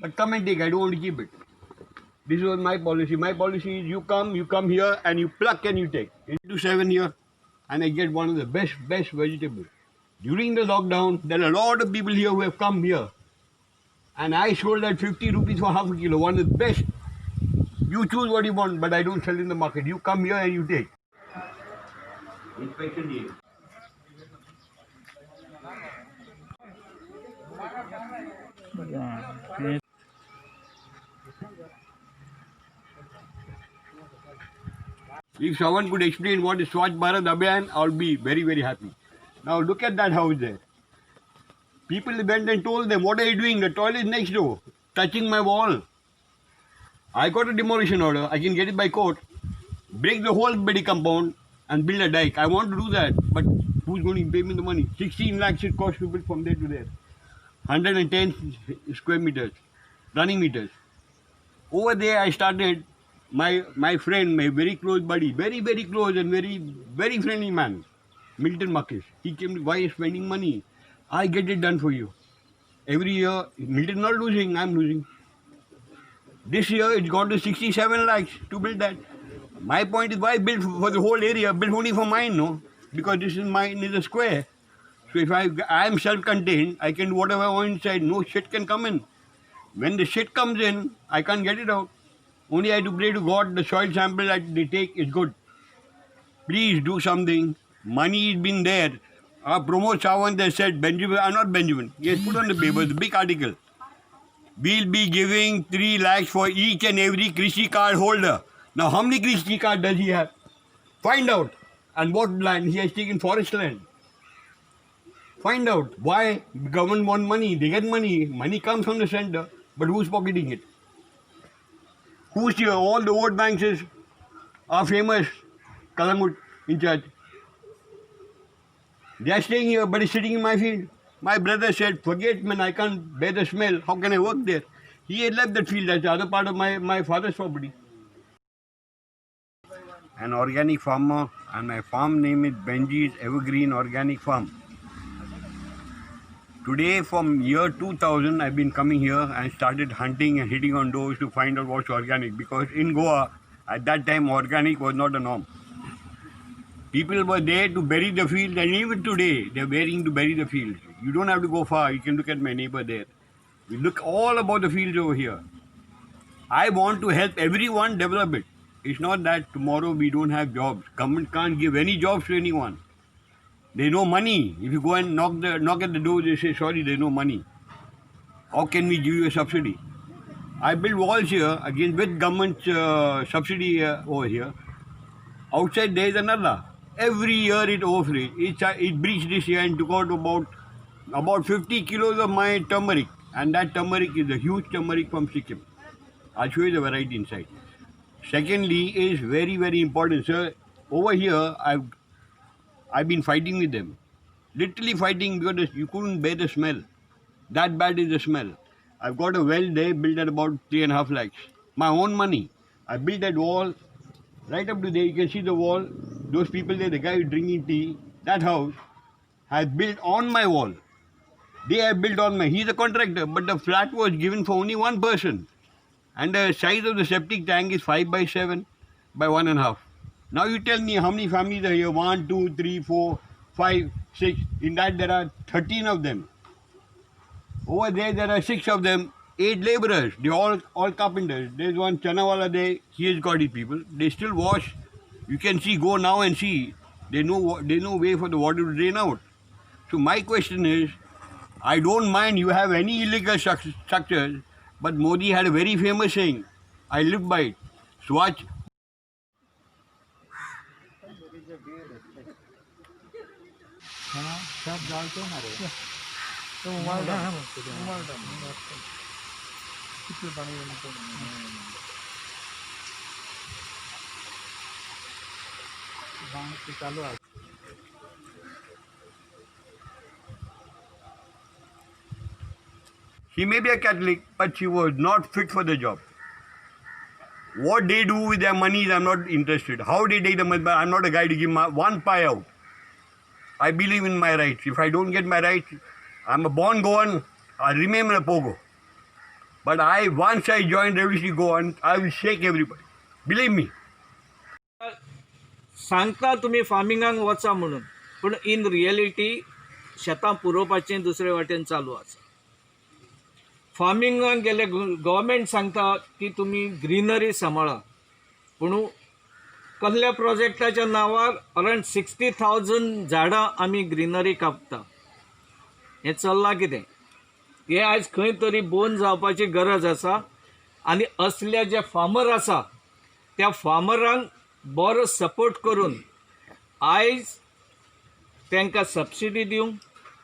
But come and take, I don't want to keep it. This was my policy. My policy is you come here and you pluck and you take. Into 7 here and I get one of the best vegetables. During the lockdown, there are a lot of people here who have come here. And I sold at 50 rupees for half a kilo, one of the best. You choose what you want, but I don't sell in the market. You come here and you take. Inspection day. If someone could explain what is Swachh Bharat Abhiyan, I'll be very happy. Now look at that house there. People went and told them, what are you doing? The toilet is next door, touching my wall. I got a demolition order. I can get it by court. Break the whole bloody compound and build a dike. I want to do that, but who's going to pay me the money? 16 lakhs it costs people from there to there. 110 square meters, running meters. Over there I started my friend, my very close buddy, very close and very friendly man, Milton Marcus. He came to, why are you spending money? I get it done for you. Every year, Milton not losing, I'm losing. This year it's gone to 67 lakhs to build that. My point is, why build for the whole area? Build only for mine, no? Because this is mine is a square. So if I am self-contained, I can do whatever I want inside. No shit can come in. When the shit comes in, I can't get it out. Only I have to pray to God the soil sample that they take is good. Please do something. Money has been there. Pramod Sawant has said, Benjamin, not Benjamin, he has put on the paper, the big article. We'll be giving 3 lakhs for each and every Krishi card holder. Now, how many Krishi cards does he have? Find out. And what land? He has taken forest land. Find out why government want money. They get money. Money comes from the center. But who's pocketing it? Who's here? All the vote banks are famous. Kalamut in charge. They are staying here, but he's sitting in my field. My brother said, forget man, I can't bear the smell. How can I work there? He had left that field. That's the other part of my father's property. An organic farmer, and my farm name is Benji's Evergreen Organic Farm. Today, from year 2000, I've been coming here and started hunting and hitting on doors to find out what's organic. Because in Goa, at that time, organic was not a norm. People were there to bury the fields, and even today, they're waiting to bury the fields. You don't have to go far. You can look at my neighbor there. We look all about the fields over here. I want to help everyone develop it. It's not that tomorrow we don't have jobs. Government can't give any jobs to anyone. There's no money. If you go and knock at the door, they say, sorry, there's no money. How can we give you a subsidy? I build walls here against with government subsidy over here. Outside there is another. Every year it overflows. It breached this year and took out about 50 kilos of my turmeric. And that turmeric is a huge turmeric from Sikkim. I'll show you the variety inside. Secondly is very important, sir. Over here, I've been fighting with them. Literally fighting because you couldn't bear the smell. That bad is the smell. I've got a well there built at about 3.5 lakhs. My own money. I built that wall. Right up to there, you can see the wall. Those people there, the guy who's drinking tea, that house has built on my wall. They have built on my, he's a contractor, but the flat was given for only one person. And the size of the septic tank is 5 by 7 by 1.5. Now you tell me how many families are here? 1, 2, 3, 4, 5, 6. In that there are 13 of them. Over there are 6 of them. 8 laborers, they all carpenters. There's one Chanawala there, he has got his people. They still wash. You can see, go now and see. There's no way for the water to drain out. So my question is, I don't mind you have any illegal structures, but Modi had a very famous saying. I live by it. Swachh. She may be a Catholic, but she was not fit for the job. What they do with their money, I'm not interested. How they take the money, I'm not a guy to give my one pie out. I believe in my rights. If I don't get my rights, I'm a born Goan, I'll remain a Pogo. But once I joined Revolutionary Go on, I will shake everybody. Believe me. सांगता तुम्ही फार्मिंगाक वचा म्हणून, पण in reality शेतां पुरोवपाचें दुसरे वाटेन चालू आसा. फार्मिंगाक गेले गव्हर्मेंट सांगता की तुम्ही ग्रीनरी सांबाळा, पूण कसल्या प्रोजेक्टाच्या नांवार अरावंड 60,000 झाडां आमी ग्रीनरी कापता. हें चल्लां कितें? हे आयज खंय तरी बंद जावपाची गरज आसा. आनी असले जे फार्मर आसा त्या फार्मरांक बरो सपोर्ट करून आयज तांकां सबसिडी दिवंक,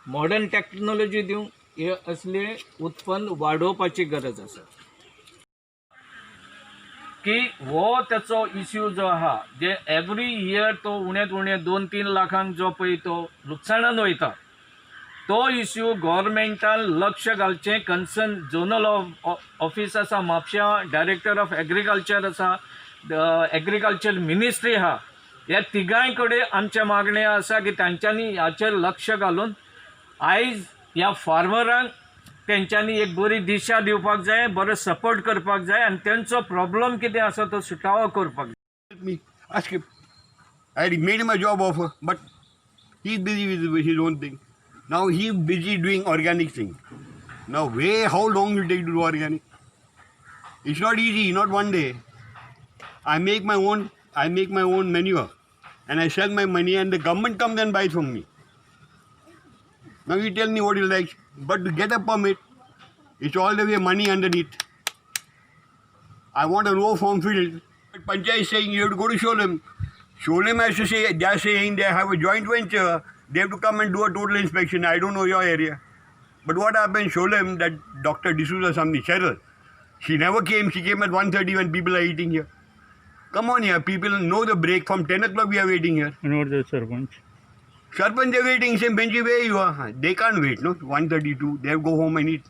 मॉडर्न टॅक्नॉलॉजी दिवंक, हे असले उत्पन्न वाडोवपाची गरज आसा. की हो त्याचो इश्यू जो आहा, जे एवरी इयर तो उण्यात उणे 2-3 लाखांक जो पळय तो लुकसाणान वयता, तो इश्यू गव्हर्मेंटान लक्ष घालचें. कन्सर्न झोनल ऑफिस आसा म्हापशा, डायरेक्टर ऑफ एग्रीकल्चर आसा, एग्रीकल्चर मिनिस्ट्री आहा, ह्या तिगांय कडेन आमचे मागणे आसा की तांच्यांनी हाचेर लक्ष घालून आयज ह्या फार्मरांक तेंच्यांनी एक बरी दिशा दिवपाक जाय, बरो सपोर्ट करपाक जाय आनी तेंचो प्रॉब्लेम कितें आसा तो सुटावो करपाक जाय. Me, ask him. I made him a job offer, but he's busy with his own thing. Now he's busy doing organic thing. Now how long will it take to do organic? It's not easy, not one day. I make my own manure and I sell my money and the government comes and buys from me. Now you tell me what you like, but to get a permit, it's all the way money underneath. I want a no farm field. But Panchayat is saying you have to go to Sholem. Sholem has to say, they are saying they have a joint venture. They have to come and do a total inspection. I don't know your area. But what happened, Sholem, that Dr. D'Souza something, Cheryl, she never came. She came at 1:30 when people are eating here. Come on here, people know the break. From 10 o'clock we are waiting here. And what the Sarpanch? Sarpanch are waiting, same Benji where you are. They can't wait, no? 1:32, they have to go home and eat.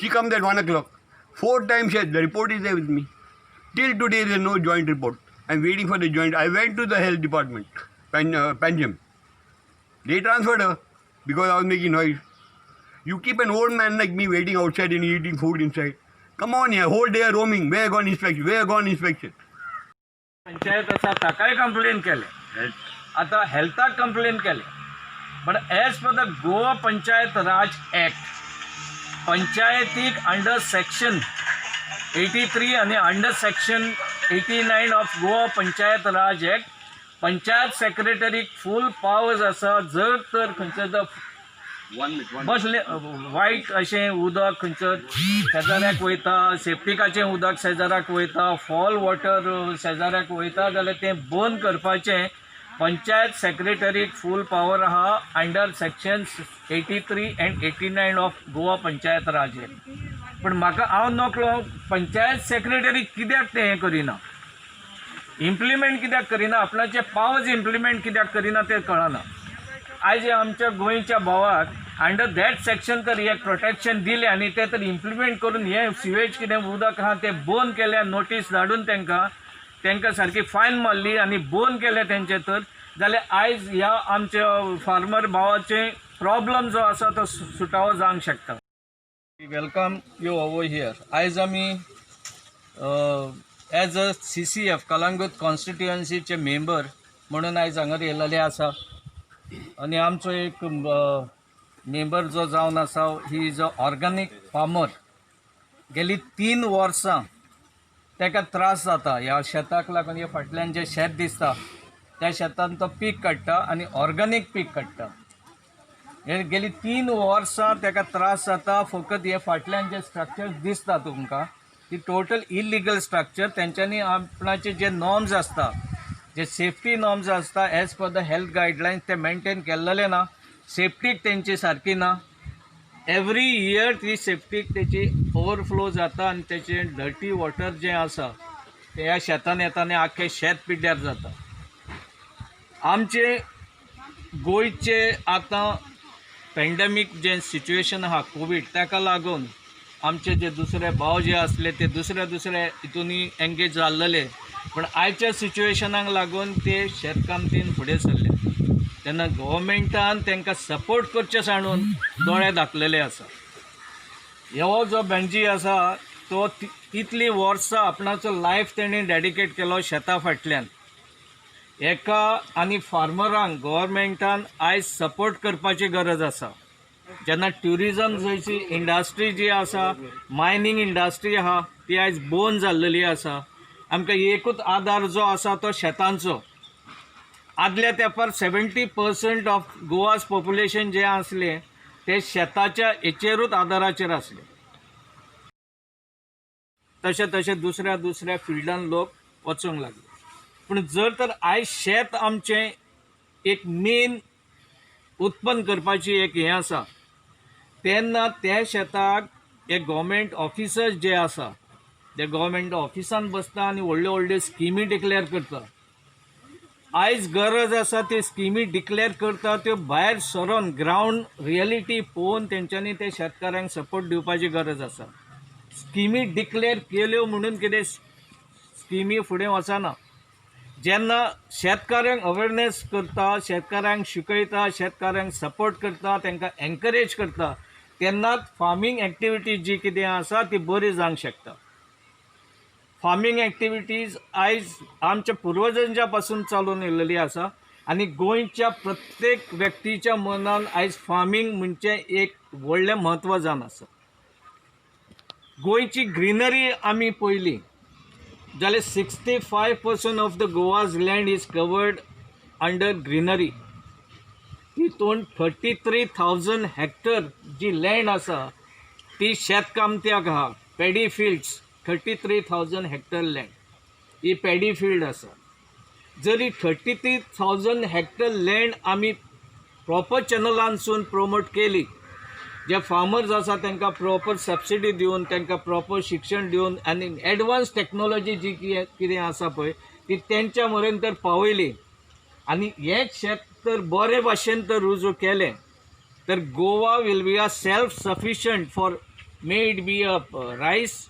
She comes at 1 o'clock. 4 times said, the report is there with me. Till today there is no joint report. I'm waiting for the joint. I went to the health department, Panjim. They transferred her because I was making noise. You keep an old man like me waiting outside and eating food inside. Come on here, whole day roaming. Where gone inspection? Where gone inspection? Panchayat आसा ताकाय complain केले, आता हेल्थाक complain केले. But as per the Goa panchayat Raj act, पंचायतीक under section 83 आणि under section 89 of Goa panchayat Raj act, panchayat सेक्रेटरीक full powers आसा. जर तर खंयचो बसले वायट अशें उदक खंयचो शेजाऱ्याक वयता, सेप्टिकाचें उदक शेजाऱ्याक वयता, फॉल वॉटर शेजाऱ्याक वयता जाल्यार तें बंद करपाचें पंचायत सेक्रेटरीक फूल पावर आहा under section 83 and 89 of Goa panchayat Raj act. पण म्हाका हांव नकळो पंचायत सेक्रेटरी कित्याक तें हें करिना, इम्प्लिमेंट कित्याक करिना, आपणाचे पावर्स इम्प्लिमेंट कित्याक करिना तें कळना. आयज आमच्या गोंयच्या भावाक अंडर दॅट सेक्शन तर हे प्रोटेक्शन दिलें आनी ते तर इम्प्लिमेंट करून हे सिवेज कितें उदक आहा तें बंद केलें, नोटीस धाडून तांकां सारकी फायन मारली आनी बंद केलें तेंचें तर, जाल्यार आयज ह्या आमच्या फार्मर भावाचे प्रॉब्लम जो आसा तो सुटावो जावंक शकता. Welcome you over here. आयज आमी एज अ CCF कलंगूट कॉन्स्टिट्युएन्सीचे मेंबर म्हणून आयज हांगा येयलेले आसा. आनी आमचो एक मेंबर जो जावन आसा, he is a organic farmer. गेली 3 वर्सां ताका त्रास जाता ह्या शेताक लागून. हे फाटल्यान जे शेत दिसता त्या शेतान तो पीक काडटा आनी ऑर्गॅनिक पीक काडटा. हे गेली 3 वर्सां ताका त्रास जाता. फकत हे फाटल्यान जे स्ट्रक्चर दिसता तुमकां ती टोटल इलिगल स्ट्रक्चर. तेंच्यांनी आपणाचे जे नॉर्म्स आसता, जे सेफ्टी नॉर्म्स आसता as per the health guidelines ते मेंटेन केल्लेले ना. सेफ्टीक तेंची सारकी ना. एवरी इयर ती सेफ्टीक तेची ओवरफ्लो जाता आनी तेचें डर्टी वॉटर जें आसा तें ह्या शेतान येता आनी आख्खें शेत पिड्ड्यार जाता. आमचे गोंयचे आतां पॅन्डेमीक जें सिच्युएशन आहा कोवीड, ताका लागून आमचे जे दुसरे भाव जे आसले ते दुसऱ्या हितूनी एंगेज जाल्लेले, पण आयच्या सिच्युएशनाक लागून ते शेतकामतीन फुडें सरले. तेन्ना गव्हर्मेंटान तांकां सपोर्ट करचे सांडून दोळे धाकलेले आसा. हो जो बेंजी आसा तो तितली वर्सां आपणाचो लायफ तेणी डेडिकेट केलो शेता फाटल्यान. एका आनी फार्मरांक गव्हर्मेंटान आयज सपोर्ट करपाची गरज आसा. जेन्ना ट्युरिजम जंयची इंडस्ट्री जी आसा, मायनींग इंडस्ट्री आहा ती आयज बोन जाल्लेली आसा. आमकां एकूच आदार जो आसा तो शेतांचो. आदल्या तेंपार 70% ऑफ गोवाज पॉप्युलेशन जे आसलें ते शेताच्या हेचेरूच आदाराचेर आसले. तशें तशें दुसऱ्या दुसऱ्या फिल्डान लोक वचूंक लागले. पूण जर तर आयज शेत आमचें एक मेन उत्पन्न करपाची एक हें आसा, तेन्ना त्या शेताक हे गव्हर्मेंट ऑफिसर्स जे आसा ते गव्हर्मेंट ऑफिसान बसता आनी व्हडल्यो व्हडल्यो स्किमी डिक्लेअर करता. आयज गरज आसा ती स्किमी डिक्लेअर करता त्यो भायर सरोन ग्रावंड रियलिटी पळोवन तेंच्यांनी ते शेतकाऱ्यांक सपोर्ट दिवपाची गरज आसा. स्किमी डिक्लेअर केल्यो म्हणून कितें स्किमी फुडें वचना. जेन्ना शेतकाऱ्यांक अवेरनेस करता, शेतकाऱ्यांक शिकयता, शेतकाऱ्यांक सपोर्ट करता, तांकां एनकरेज करता, तेन्नाच फार्मींग एक्टिविटी जी कितें आसा ती बरी जावंक शकता. फार्मींग एक्टिविटीज आयज आमच्या पुर्वजांच्या पासून चालून येयलेली आसा आनी गोंयच्या प्रत्येक व्यक्तीच्या मनान आयज फार्मींग म्हणजे एक व्हडलें म्हत्व जावन आसा. गोंयची ग्रीनरी आमी पळयली जाल्यार 65% of the Goa's land is covered under greenery. तितून 33,000 हेक्टर जी लँड आसा ती शेतकामत्याक आहा. पॅडी फिल्ड्स 33,000 हेक्टर लँड ही पॅडी फिल्ड आसा. जर ही 33,000 हेक्टर लँड आमी प्रॉपर चॅनलांसून प्रमोट केली, जे फार्मर्स आसा तांकां प्रॉपर सबसिडी दिवन, तांकां प्रॉपर शिक्षण दिवन आनी एडवान्स टॅक्नॉलॉजी जी कितें आसा पळय ती तेंच्या मरेन तर पावयली आनी हें शेत तर बरे भाशेन तर रुजू केलें तर Goa will be a self sufficient for may it be a rice,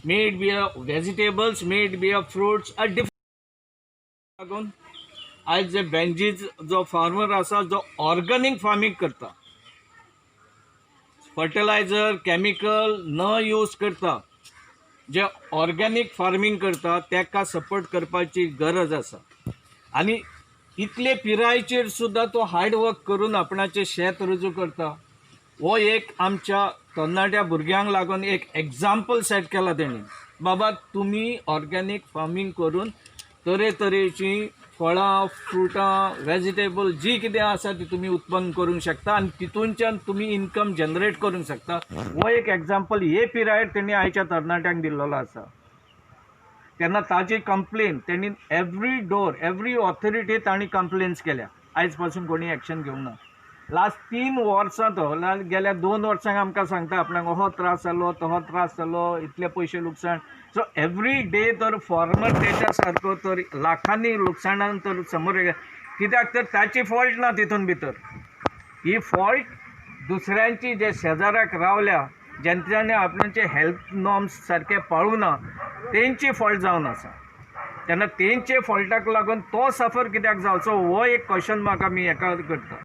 may it be a vegetables, may it be a fruits a different. लागून आयज जे बेंजीज जो फार्मर आसा जो ऑर्गॅनीक फार्मींग करता, फर्टिलायझर केमिकल न यूज करता, जे ऑर्गॅनीक फार्मींग करता ताका सपोर्ट करपाची गरज आसा. आनी इतले पिरायेचेर सुद्दां तो हार्ड वर्क करून आपणाचें शेत रुजू करता. हो एक आमच्या तरणाट्या भुरग्यांक लागून एक एग्जाम्पल सेट केला तेणी. बाबा तुमी ऑर्गॅनीक फार्मींग करून तरेतरेची फळां, फ्रुटां, वेजिटेबल जी कितें आसा ती तुमी उत्पन्न करूंक शकता आनी तितूनच्यान तुमी इनकम जनरेट करूंक शकता. हो एक एग्जाम्पल हे पिरायेर तेणी आयच्या तरणाट्यांक दिल्लो आसा. तेन्ना ताची कंप्लेन तेणी एवरी ऑथॉरिटी तांणी कंप्लेन्स केल्या. आयज पासून कोणी एक्शन घेवंक ना. लास्ट 3 वर्सां तो गेल्या 2 वर्सांक आमकां सांगता आपणाक हो त्रास जालो, तो त्रास जालो, इतले पयशे लुकसाण. सो एवरी डे तर फार्मर तेच्या सारको तर लाखांनी लुकसाणान तर समोर कित्याक तर ताची फॉल्ट ना तितून भितर. ही फॉल्ट दुसऱ्यांची जे शेजाऱ्याक रावल्या जेंच्यांनी आपणाचे हेल्थ नॉर्म्स सारके पाळूं ना तेंची फॉल्ट जावन आसा. तेन्ना तेंचे फॉल्टाक लागून तो सफर कित्याक जावचो हो एक क्वेश्चन मार्क आमी हेका करता.